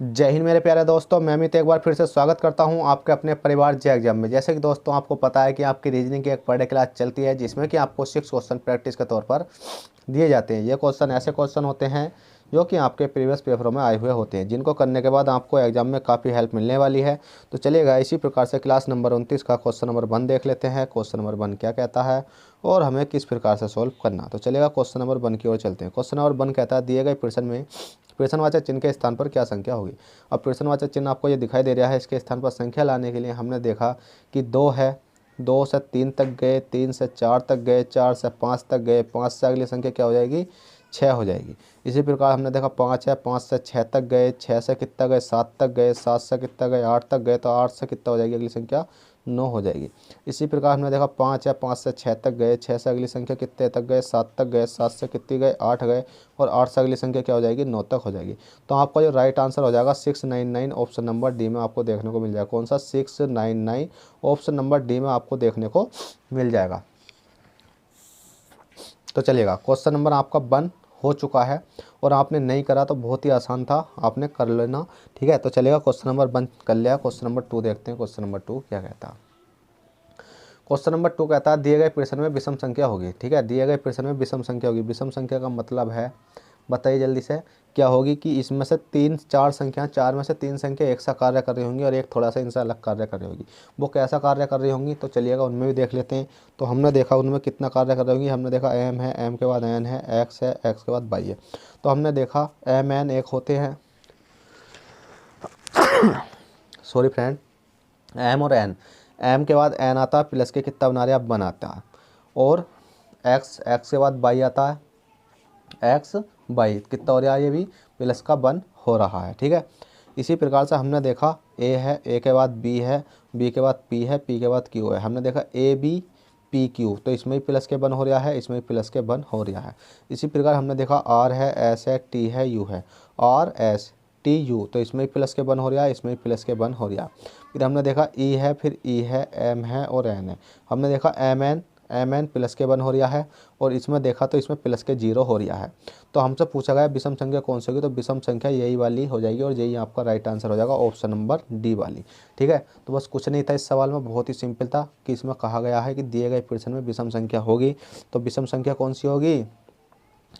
जय हिंद मेरे प्यारे दोस्तों, मैं अमित एक बार फिर से स्वागत करता हूं आपके अपने परिवार जे एग्जाम में। जैसे कि दोस्तों आपको पता है कि आपकी रीजनिंग की एक पर डे क्लास चलती है जिसमें कि आपको 6 क्वेश्चन प्रैक्टिस के तौर पर दिए जाते हैं। ये क्वेश्चन ऐसे क्वेश्चन होते हैं जो कि आपके प्रीवियस पेपरों में आए हुए होते हैं, जिनको करने के बाद आपको एग्जाम में काफ़ी हेल्प मिलने वाली है। तो चलिएगा इसी प्रकार से क्लास नंबर 29 का क्वेश्चन नंबर 1 देख लेते हैं। क्वेश्चन नंबर 1 क्या कहता है और हमें किस प्रकार से सॉल्व करना। तो चलिएगा क्वेश्चन नंबर 1 की ओर चलते हैं। क्वेश्चन नंबर 1 कहता है दिए गए प्रश्न में प्रश्नवाचक चिन्ह के स्थान पर क्या संख्या होगी। अब प्रश्नवाचक चिन्ह आपको ये दिखाई दे रहा है, इसके स्थान पर संख्या लाने के लिए हमने देखा कि 2 है, 2 से 3 तक गए, 3 से 4 तक गए, 4 से 5 तक गए, 5 से अगली संख्या क्या हो जाएगी, 6 हो जाएगी। इसी प्रकार हमने देखा 5 है, 5 से 6 तक गए, 6 से कितना गए, 7 तक गए, 7 से कितना गए, 8 तक गए, तो 8 से कितना हो जाएगी अगली संख्या, 9 हो जाएगी। इसी प्रकार हमने देखा 5 है, 5 से 6 तक गए, 6 से अगली संख्या कितने तक गए, 7 तक गए, 7 से कितनी गए, 8 गए, और 8 से अगली संख्या क्या हो जाएगी, 9 तक हो जाएगी। तो आपका जो राइट आंसर हो जाएगा 699, ऑप्शन नंबर डी में आपको देखने को मिल जाएगा। कौन सा, 699, ऑप्शन नंबर डी में आपको देखने को मिल जाएगा। तो चलिएगा क्वेश्चन नंबर आपका 1 हो चुका है और आपने नहीं करा तो बहुत ही आसान था, आपने कर लेना, ठीक है। तो चलिएगा क्वेश्चन नंबर 1 कर लिया। क्वेश्चन नंबर 2 देखते हैं। क्वेश्चन नंबर 2 क्या कहता है। क्वेश्चन नंबर 2 कहता है दिए गए प्रश्न में विषम संख्या होगी, ठीक है। दिए गए प्रश्न में विषम संख्या होगी। विषम संख्या का मतलब है, बताइए जल्दी से, क्या होगी कि इसमें से 4 संख्या, 4 में से 3 संख्या एक सा कार्य कर रही होंगी और एक थोड़ा सा इनसे अलग कार्य कर रही होगी। वो कैसा कार्य कर रही होंगी, तो चलिएगा उनमें भी देख लेते हैं। तो हमने देखा उनमें कितना कार्य कर रही होंगी। हमने देखा एम है, एम के बाद एन है, एक्स है, एक्स के बाद वाई है। तो हमने देखा एम एन एक होते हैं, सॉरी फ्रेंड, एम और एन, एम के बाद एन आता है, प्लस के कितना बना रहे आप, बनाता है, और एक्स, एक्स के बाद वाई आता है, एक्स वाई कितना हो रहा है, ये भी प्लस का 1 हो रहा है, ठीक है। इसी प्रकार से हमने देखा ए है, ए के बाद बी है, बी के बाद पी है, पी के बाद क्यू है। हमने देखा ए बी पी क्यू, तो इसमें भी प्लस के 1 हो रहा है, इसमें भी प्लस के 1 हो रहा है। इसी प्रकार हमने देखा आर है, एस है, टी है, यू है, आर एस टी यू, तो इसमें भी प्लस के 1 हो रहा है, इसमें भी प्लस के 1 हो रहा है। फिर हमने देखा ई है, फिर ई है, एम है और एन है। हमने देखा एम एन प्लस के 1 हो रहा है, और इसमें देखा तो इसमें प्लस के 0 हो रहा है। तो हमसे पूछा गया विषम संख्या कौन सी होगी, तो विषम संख्या यही वाली हो जाएगी, और यही आपका राइट आंसर हो जाएगा, ऑप्शन नंबर डी वाली, ठीक है। तो बस कुछ नहीं था इस सवाल में, बहुत ही सिंपल था कि इसमें कहा गया है कि दिए गए प्रश्न में विषम संख्या होगी, तो विषम संख्या कौन सी होगी,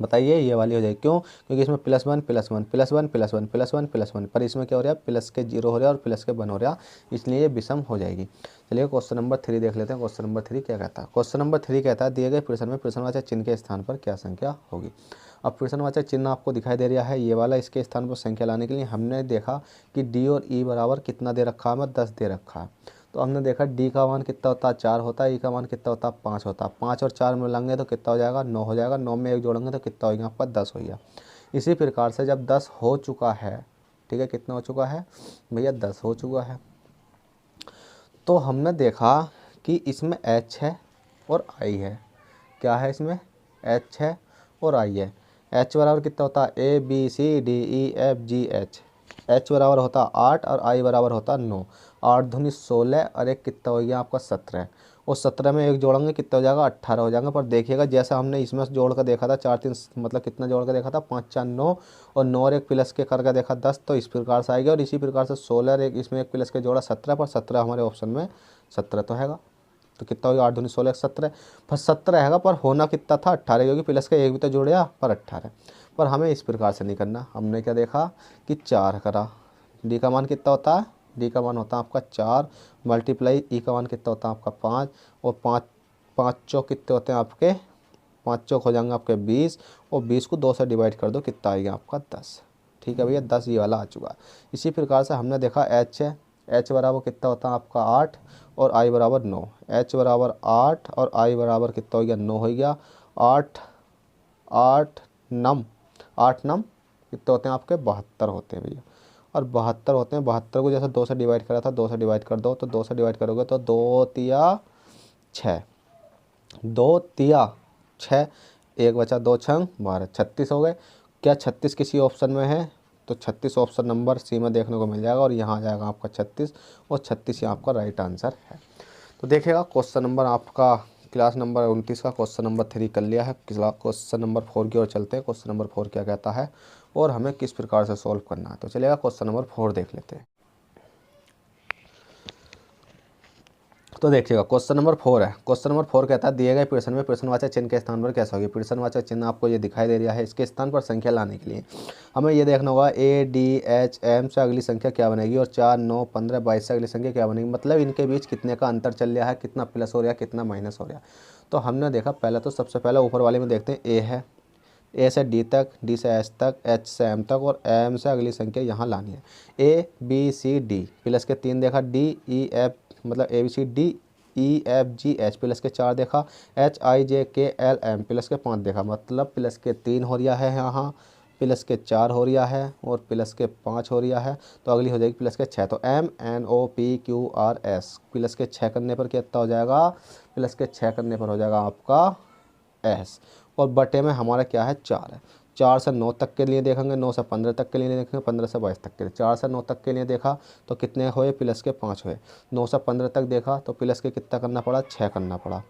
बताइए, ये वाली हो जाएगी। क्यों, क्योंकि इसमें +1 +1 +1 +1 +1 +1, पर इसमें क्या हो रहा है, प्लस के 0 हो रहा है और प्लस के 1 हो रहा है, इसलिए ये विषम हो जाएगी। चलिए क्वेश्चन नंबर 3 देख लेते हैं। क्वेश्चन नंबर 3 क्या कहता है। क्वेश्चन नंबर 3 कहता है दिए गए प्रश्न में प्रश्नवाचक चिन्ह के स्थान पर क्या संख्या होगी। अब प्रश्नवाचक चिन्ह आपको दिखाई दे रहा है, ये वाला, इसके स्थान पर संख्या लाने के लिए हमने देखा कि डी और ई बराबर कितना दे रखा है, हमें 10 दे रखा है। तो हमने देखा डी का मान कितना होता है, 4 होता है, ई का मान कितना होता है, 5 होता है। 5 और 4 मिलाएंगे तो कितना हो जाएगा, 9 हो जाएगा। 9 में 1 जोड़ेंगे तो कितना हो गया आपका, 10 हो गया। इसी प्रकार से जब 10 हो चुका है, ठीक है, कितना हो चुका है भैया, 10 हो चुका है, तो हमने देखा कि इसमें एच है और आई है। क्या है इसमें, एच है और आई है। एच बराबर कितना होता है, A B C D E F G H. H बराबर होता है 8 और आई बराबर होता है 9। 8 दूनी 16 और एक कितना हो गया आपका 17, और 17 में एक जोड़ेंगे कितना हो जाएगा, 18 हो जाएगा। पर देखिएगा जैसा हमने इसमें जोड़ कर देखा था, 4 3 मतलब कितना जोड़ कर देखा था, 5 4 9, और 9 और एक प्लस के करके देखा 10, तो इस प्रकार से आएगा। और इसी प्रकार से 16 और एक इसमें एक प्लस के जोड़ा 17, पर 17 हमारे ऑप्शन में 17 तो हैगा, तो कितना होगा, 8 दूनी 16 17, पर 17 हैगा, पर होना कितना था, 18, क्योंकि प्लस का एक भी तो जोड़िया, पर 18। पर हमें इस प्रकार से नहीं करना, हमने क्या देखा कि 4 करा। डी का मान कितना होता है, डी का मान होता है आपका 4 मल्टीप्लाई ई का मान कितना होता है आपका 5, और 5 5 चौक कितने होते हैं आपके, 5 चौक हो जाएंगे आपके 20, और 20 को 2 से डिवाइड कर दो, कितना आएगा आपका 10, ठीक है भैया, 10 ये वाला आ चुका। इसी प्रकार से हमने देखा एच है, एच बराबर कितना होता है आपका 8 और आई बराबर 9। एच बराबर 8 और आई बराबर कितना हो गया, 9 हो गया। 8 8 नम 8 नम कितने होते हैं आपके, 72 होते हैं भैया, और 72 होते हैं। 72 को जैसे 2 से डिवाइड करा था, 2 से डिवाइड कर दो, तो 2 से डिवाइड करोगे तो 2 तिया 6, 2 तिया 6, एक बचा 2 छंग 12, 36 हो गए। क्या 36 किसी ऑप्शन में है, तो 36 ऑप्शन नंबर सी में देखने को मिल जाएगा, और यहाँ आ जाएगा आपका 36, और 36 ही आपका राइट आंसर है। तो देखिएगा क्वेश्चन नंबर आपका क्लास नंबर 29 का क्वेश्चन नंबर 3 कर लिया है। क्वेश्चन नंबर 4 की ओर चलते हैं। क्वेश्चन नंबर 4 क्या कहता है और हमें किस प्रकार से सॉल्व करना है। तो चलिएगा क्वेश्चन नंबर 4 देख लेते हैं। तो देखिएगा क्वेश्चन नंबर 4 है। क्वेश्चन नंबर 4 कहता है दिए गए प्रश्न में प्रश्नवाचक चिन्ह के स्थान पर कैसा होगी। प्रश्नवाचक चिन्ह आपको ये दिखाई दे रहा है। इसके स्थान पर संख्या लाने के लिए हमें ये देखना होगा ADHM से अगली संख्या क्या बनेगी और 4, 9, 15, 22 से अगली संख्या क्या बनेगी। मतलब इनके बीच कितने का अंतर चल रहा है, कितना प्लस हो रहा है, कितना माइनस हो रहा है। तो हमने देखा पहले तो सबसे पहले ऊपर वाले में देखते हैं A है, A से D तक, D से H तक, H से M तक और M से अगली संख्या यहाँ लानी है। ABCD प्लस के 3 देखा, DEF मतलब ABCD EFGH प्लस के 4 देखा, HIJKLM प्लस के 5 देखा। मतलब प्लस के 3 हो रहा है यहाँ, प्लस के 4 हो रहा है और प्लस के 5 हो रहा है। तो अगली हो जाएगी प्लस के 6। तो MNOPQRS प्लस के 6 करने पर कितना हो जाएगा, प्लस के 6 करने पर हो जाएगा आपका S। और बटे में हमारा क्या है 4 है। 4 से 9 तक के लिए देखेंगे, 9 से 15 तक के लिए देखेंगे, 15 से 22 तक के लिए। 4 से 9 तक के लिए देखा तो कितने हुए, प्लस के 5 हुए। 9 से 15 तक देखा तो प्लस के कितना करना पड़ा, 6 करना पड़ा।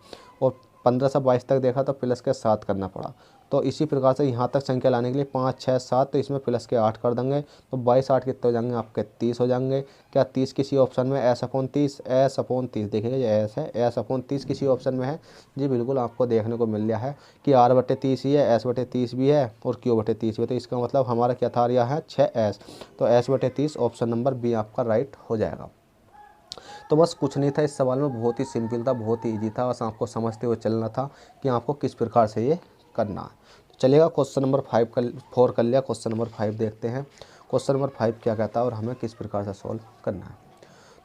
और 15 से 22 तक देखा तो प्लस के 7 करना पड़ा। तो इसी प्रकार से यहाँ तक संख्या लाने के लिए 5, 6, 7 तो इसमें प्लस के 8 कर देंगे। तो 22, 8 कितने हो जाएंगे आपके 30 हो जाएंगे। क्या 30 किसी ऑप्शन में S/30, S/30 देखिएगा ये S है, S/30 किसी ऑप्शन में है जी। बिल्कुल आपको देखने को मिल रहा है कि R/30 ही है, S/30 भी है और Q/30 भी है। तो इसका मतलब हमारा क्या था रहा है 6S। तो S/30 ऑप्शन नंबर बी आपका राइट हो जाएगा। तो बस कुछ नहीं था इस सवाल में, बहुत ही सिंपल था, बहुत ही ईजी था। बस आपको समझते हुए चलना था कि आपको किस प्रकार से ये करना है। तो चलिएगा क्वेश्चन नंबर 4 कर लिया। क्वेश्चन नंबर 5 देखते हैं। क्वेश्चन नंबर 5 क्या कहता है और हमें किस प्रकार से सॉल्व करना है।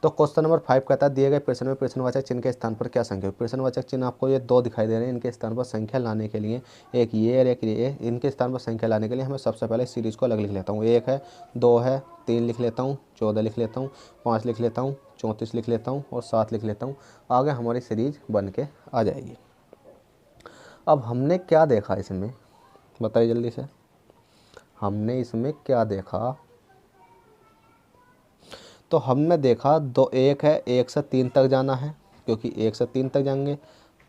तो क्वेश्चन नंबर 5 कहता है दिए गए प्रश्न में प्रश्नवाचक चिन्ह के स्थान पर क्या संख्या। प्रश्नवाचक चिन्ह आपको ये 2 दिखाई दे रहे हैं। इनके स्थान पर संख्या लाने के लिए एक ये और एक ये, इनके स्थान पर संख्या लाने के लिए हमें सबसे पहले सीरीज़ को अलग लिख लेता हूँ। 1 है, 2 है, 3 लिख लेता हूँ, 14 लिख लेता हूँ, 5 लिख लेता हूँ, 34 लिख लेता हूँ और 7 लिख लेता हूँ। आगे हमारी सीरीज बन के आ जाएगी। अब हमने क्या देखा इसमें, बताइए जल्दी से। हमने इसमें क्या देखा, तो हमने देखा 2, 1 है, 1 से 3 तक जाना है क्योंकि 1 से 3 तक जाएंगे,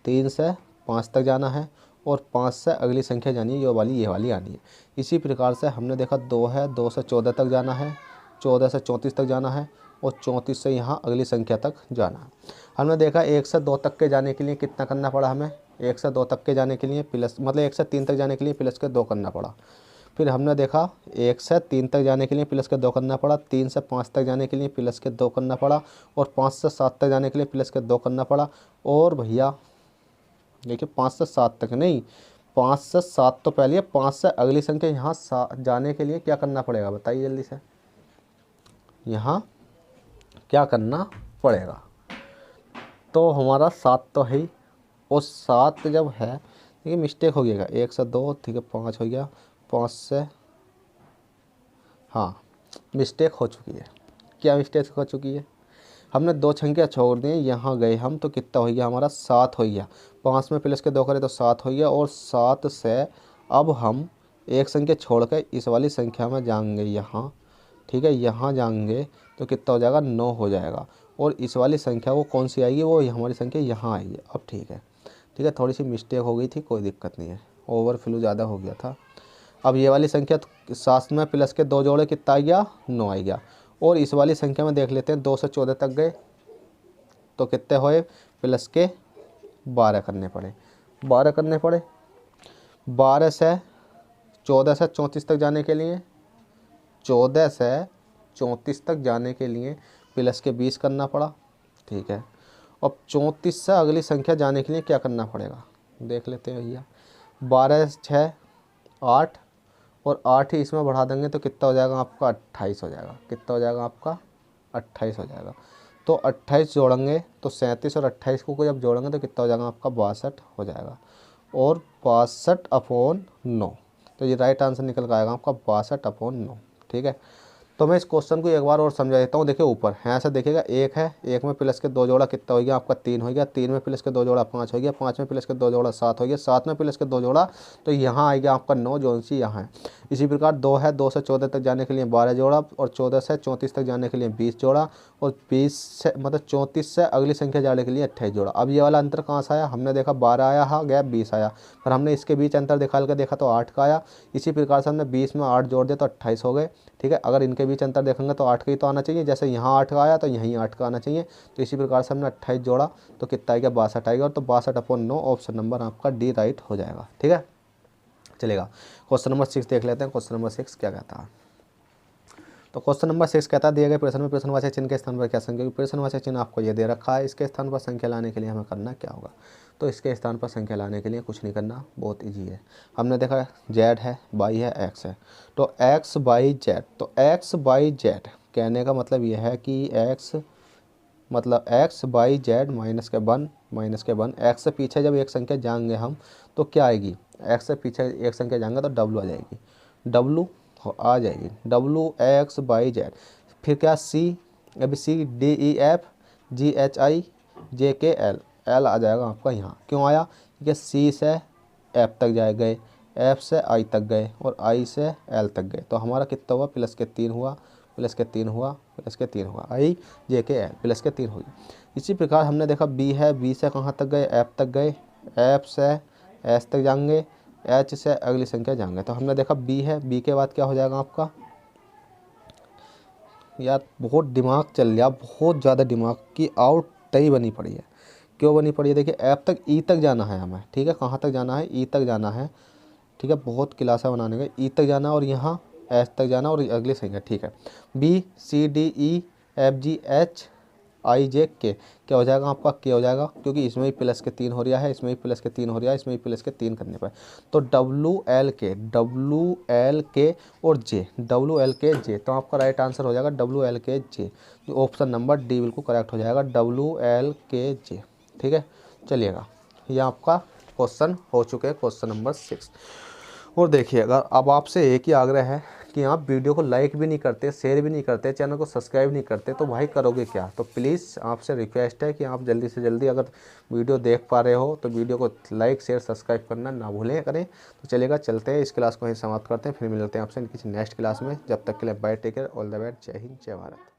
3 से 5 तक जाना है और 5 से अगली संख्या जानी है ये वाली आनी है। इसी प्रकार से हमने देखा 2 है, 2 से 14 तक जाना है, 14 से 34 तक जाना है और 34 से यहाँ अगली संख्या तक जाना है। हमने देखा 1 से 2 तक के जाने के लिए कितना करना पड़ा हमें, 1 से 2 तक के जाने के लिए प्लस मतलब 1 से 3 तक जाने के लिए प्लस के 2 करना पड़ा। फिर हमने देखा 1 से 3 तक जाने के लिए प्लस के 2 करना पड़ा, 3 से 5 तक जाने के लिए प्लस के 2 करना पड़ा और 5 से 7 तक जाने के लिए प्लस के 2 करना पड़ा। और भैया देखिए 5 से 7 तक नहीं, 5 से 7 तो पहले, 5 से अगली संख्या यहाँ जाने के लिए क्या करना पड़ेगा, बताइए जल्दी से। यहाँ क्या करना पड़ेगा, तो हमारा 7 तो है ही और 7 जब है, देखिए मिस्टेक हो गया, 1 से 2 ठीक है 5 हो गया, 5 से, हाँ मिस्टेक हो चुकी है। क्या मिस्टेक हो चुकी है, हमने 2 संख्या छोड़ दी, यहाँ गए हम तो कितना हो गया हमारा 7 हो गया। 5 में प्लस के 2 करें तो 7 हो गया और 7 से अब हम एक संख्या छोड़ कर इस वाली संख्या में जाएंगे यहाँ, ठीक है, यहाँ जाएंगे तो कितना हो जाएगा 9 हो जाएगा। और इस वाली संख्या वो कौन सी आएगी, वो हमारी संख्या यहाँ आएगी। अब ठीक है, थोड़ी सी मिस्टेक हो गई थी, कोई दिक्कत नहीं है, ओवरफ्लो ज़्यादा हो गया था। अब ये वाली संख्या 7 में प्लस के 2 जोड़े कितना आ गया, 9 आ गया। और इस वाली संख्या में देख लेते हैं 2 से 14 तक गए तो कितने हुए, प्लस के 12 करने पड़े, 12 करने पड़े। 12 से 14 से 34 तक जाने के लिए, 14 से 34 तक जाने के लिए प्लस के 20 करना पड़ा, ठीक है। अब 34 से अगली संख्या जाने के लिए क्या करना पड़ेगा, देख लेते हैं भैया। 12 6 8 और 8 ही इसमें बढ़ा देंगे तो कितना हो जाएगा आपका 28 हो जाएगा। कितना हो जाएगा आपका 28 हो जाएगा। तो 28 जोड़ेंगे तो 37 और 28 को जब जोड़ेंगे तो कितना हो जाएगा आपका 62 हो जाएगा। और 62/9, तो ये राइट आंसर निकल कर आएगा आपका 62/9, ठीक है। तो मैं इस क्वेश्चन को एक बार और समझा देता हूँ। देखिए ऊपर यहाँ से देखिएगा 1 है, 1 में प्लस के 2 जोड़ा कितना हो गया आपका 3 हो गया, 3 में प्लस के 2 जोड़ा 5 हो गया, 5 में प्लस के 2 जोड़ा 7 हो गया, 7 में प्लस के 2 जोड़ा तो यहाँ आ गया आपका 9 जो सी यहाँ है। इसी प्रकार 2 है, 2 से 14 तक जाने के लिए 12 जोड़ा, और 14 से 34 तक जाने के लिए 20 जोड़ा, और 20 से मतलब 34 से अगली संख्या जाने के लिए 28 जोड़ा। अब ये वाला अंतर कहाँ से आया, हमने देखा 12 आया, हाँ गैप 20 आया, पर हमने इसके बीच अंतर निकाल कर देखा तो 8 का आया। इसी प्रकार से हमने 20 में 8 जोड़ दिया तो 28 हो गए। ठीक है, अगर इनके बीच अंतर देखेंगे तो 8 का ही तो आना चाहिए, जैसे यहाँ 8 का आया तो यहीं 8 का आना चाहिए। तो इसी प्रकार से हमने 28 जोड़ा तो कितना आएगा, 62 आएगा। तो 62/9 ऑप्शन नंबर आपका डी राइट हो जाएगा। ठीक है, चलेगा। क्वेश्चन नंबर 6 देख लेते हैं। क्वेश्चन नंबर 6 क्या कहता है। तो क्वेश्चन नंबर 6 कहता है दिए गए प्रश्न में प्रश्नवाचक चिन्ह के स्थान पर क्या संख्या, प्रश्नवाचक चिन्ह आपको ये दे रखा है, इसके स्थान पर संख्या लाने के लिए हमें करना क्या होगा। तो इसके स्थान पर संख्या लाने के लिए कुछ नहीं करना, बहुत ईजी है। हमने देखा जेड है, वाई है, एक्स है, तो एक्स बाई जेड, तो एक्स बाई जेड कहने का मतलब यह है कि एक्स मतलब एक्स बाई जेड माइनस के 1 एक्स से पीछे जब एक संख्या जाएंगे हम तो क्या आएगी, एक्स से पीछे एक संख्या जाएंगे तो डब्लू आ जाएगी, डब्लू आ जाएगी, डब्लू एक्स बाई जेड। फिर क्या सी, अभी C D E F G H I J K L, L आ जाएगा आपका यहाँ। क्यों आया, क्योंकि सी से एफ तक जाए गए, एफ से आई तक गए, और आई से एल तक गए। तो हमारा कितना हुआ, प्लस के 3 हुआ, प्लस के 3 हुआ, प्लस के 3 हुआ, आई जे के एल प्लस के 3 होगी। इसी प्रकार हमने देखा बी है, बी से कहाँ तक गए, एफ तक गए, एफ से एस तक जाएंगे, एच से अगली संख्या जाएंगे। तो हमने देखा बी है, बी के बाद क्या हो जाएगा आपका, यार बहुत दिमाग चल रहा, बहुत ज़्यादा दिमाग की आउट तय बनी पड़ी है। क्यों बनी पड़ी है, देखिए एफ तक ई तक जाना है हमें। ठीक है, कहाँ तक जाना है, ई तक जाना है। ठीक है, बहुत क्लासा बनाने का, ई तक जाना और यहाँ एस तक जाना और अगली संख्या। ठीक है, B C D E F G H I J K क्या हो जाएगा आपका, के हो जाएगा, क्योंकि इसमें भी प्लस के 3 हो रहा है, इसमें भी प्लस के 3 हो रहा है, इसमें भी प्लस के 3 करने पर। तो डब्लू एल के और जे, डब्लू एल के जे, तो आपका राइट आंसर हो जाएगा डब्लू एल के जे। ऑप्शन नंबर डी बिल्कुल करेक्ट हो जाएगा, डब्लू एल के जे। ठीक है, चलिएगा, ये आपका क्वेश्चन हो चुके हैं, क्वेश्चन नंबर 6। और देखिएगा, अब आपसे एक ही आग्रह है कि आप वीडियो को लाइक भी नहीं करते, शेयर भी नहीं करते, चैनल को सब्सक्राइब नहीं करते, तो भाई करोगे क्या। तो प्लीज़ आपसे रिक्वेस्ट है कि आप जल्दी से जल्दी अगर वीडियो देख पा रहे हो तो वीडियो को लाइक शेयर सब्सक्राइब करना ना भूलें करें। तो चलेगा, चलते हैं, इस क्लास को यहीं समाप्त करते हैं, फिर मिलते हैं आपसे किसी नेक्स्ट क्लास में। जब तक के लिए bye, take care, all the best, जय हिंद, जय भारत।